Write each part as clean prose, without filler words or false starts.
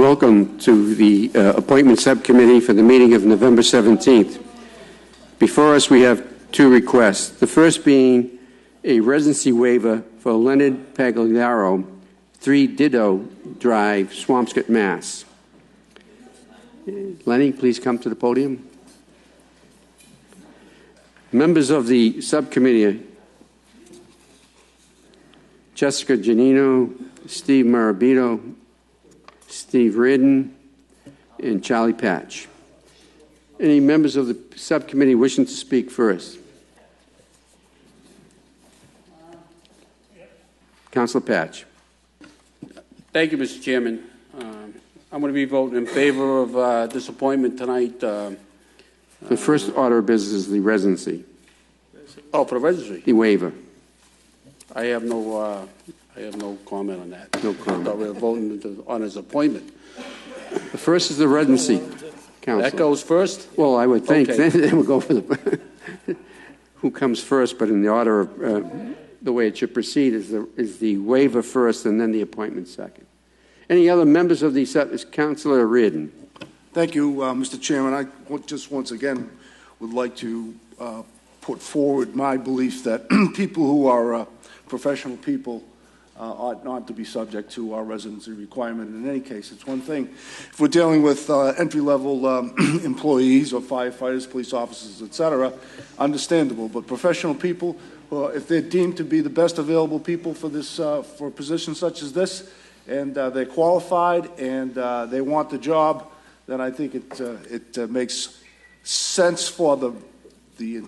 Welcome to the Appointment Subcommittee for the meeting of November 17th. Before us, we have two requests. The first being a residency waiver for Leonard Pagliaro, 3 Dido Drive, Swampscott, Mass. Lenny, please come to the podium. Members of the subcommittee, Jessica Giannino, Steve Marabito, Steve Reardon, and Charlie Patch. Any members of the subcommittee wishing to speak first? Councilor Patch. Thank you, Mr. Chairman. I'm going to be voting in favor of this appointment tonight. The first order of business is the residency. Oh, for the registry? The waiver. I have no comment on that. No comment. I thought we were voting on his appointment. The first is the residency, Council. That goes first? Well, I would think. Okay. Then we'll go for the who comes first, but in the order of the way it should proceed is the waiver first and then the appointment second. Any other members of the Councilor Reardon? Thank you, Mr. Chairman. I just once again would like to put forward my belief that people who are professional people ought not to be subject to our residency requirement. In any case, it's one thing if we're dealing with entry-level employees or firefighters, police officers, etc., understandable. But professional people, if they're deemed to be the best available people for this for a position such as this, and they're qualified and they want the job, then I think it makes sense for the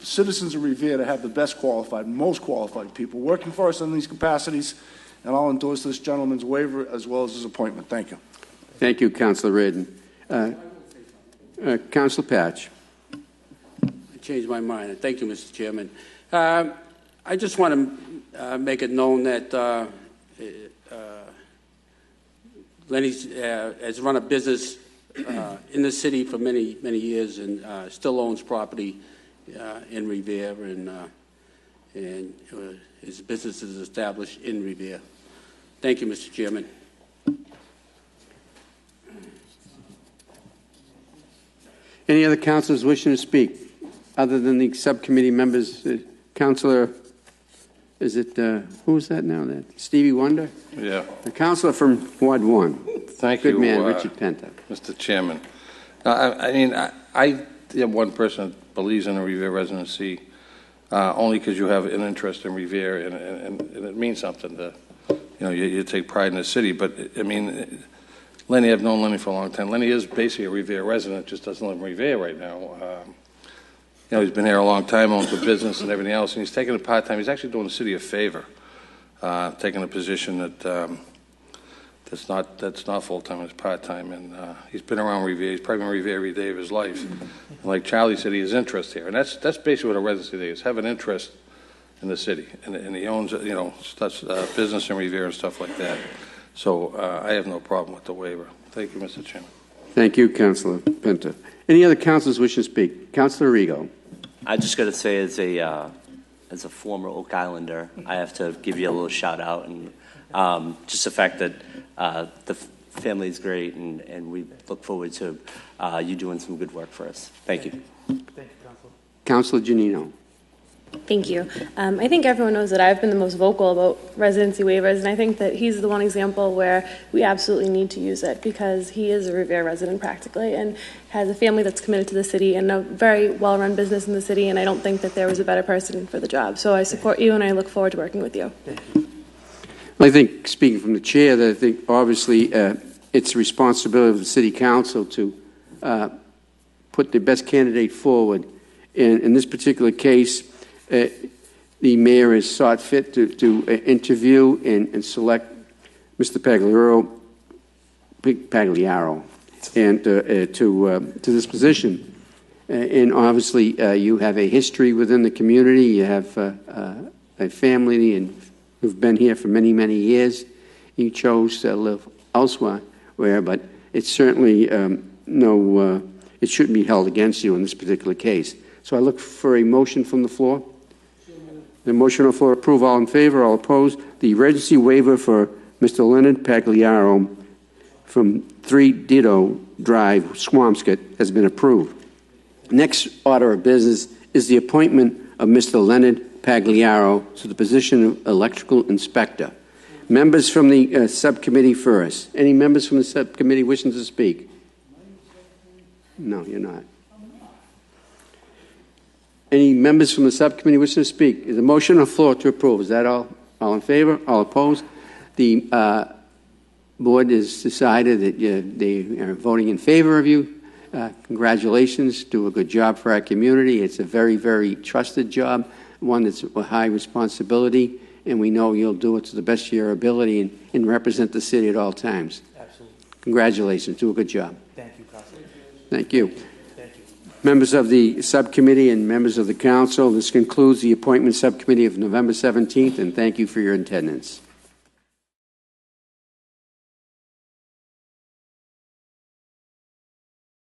citizens of Revere to have the best qualified, most qualified people working for us in these capacities, and I'll endorse this gentleman's waiver as well as his appointment. Thank you. Thank you, Councilor Reardon. Councilor Patch. I changed my mind. Thank you, Mr. Chairman. I just want to make it known that Lenny has run a business in the city for many, many years and still owns property in Revere, and his business is established in Revere. Thank you, Mr. Chairman. Any other councilors wishing to speak other than the subcommittee members? Councilor, is it, who is that now? That Stevie Wonder? Yeah. The councilor from Ward 1. Thank you. Good man, Richard Penta. Mr. Chairman. I am one person that believes in a Revere residency only because you have an interest in Revere and it means something to, you take pride in the city. But, I mean, Lenny, I've known Lenny for a long time. Lenny is basically a Revere resident, just doesn't live in Revere right now. He's been here a long time, owns a business and everything else, and he's taking it part-time. He's actually doing the city a favor, taking a position that that's not full-time, it's part-time, and he's been around Revere. He's probably been Revere every day of his life. And like Charlie said, he has interest here, and that's basically what a residency is, have an interest in the city, and he owns, business in Revere and stuff like that. So I have no problem with the waiver. Thank you, Mr. Chairman. Thank you, Councilor Penta. Any other councilors wishing to speak? Councilor Rigo. I just got to say, as a former Oak Islander, I have to give you a little shout out, and just the fact that the family is great, and we look forward to you doing some good work for us. Thank you. Thank you, Councilor Giannino. Thank you. I think everyone knows that I've been the most vocal about residency waivers, and I think that he's the one example where we absolutely need to use it because he is a Revere resident practically and has a family that's committed to the city and a very well-run business in the city, and I don't think that there was a better person for the job. So I support you, and I look forward to working with you. Thank you. I think, speaking from the chair, that I think obviously it's the responsibility of the city council to put the best candidate forward. In this particular case, the mayor has sought fit to interview and select Mr. Pagliaro and to this position. And obviously, you have a history within the community. You have a family and who've been here for many, many years. You chose to live elsewhere, but it's certainly it shouldn't be held against you in this particular case. So I look for a motion from the floor. The motion on the floor, approve. All in favor, all opposed. The emergency waiver for Mr. Leonard Pagliaro from 3 Ditto Drive, Swampscott, has been approved. Next order of business is the appointment of Mr. Leonard Pagliaro to the position of electrical inspector. Members from the subcommittee first. Any members from the subcommittee wishing to speak? No, you're not. Any members from the subcommittee wishing to speak? Is a motion on the floor to approve? Is that all? All in favor? All opposed? The board has decided that they are voting in favor of you. Congratulations. Do a good job for our community. It's a very, very trusted job, one that's a high responsibility, and we know you'll do it to the best of your ability and represent the city at all times. Absolutely. Congratulations. Do a good job. Thank you, Councilor. Thank you. Thank you. Members of the subcommittee and members of the council, this concludes the appointment subcommittee of November 17th, and thank you for your attendance.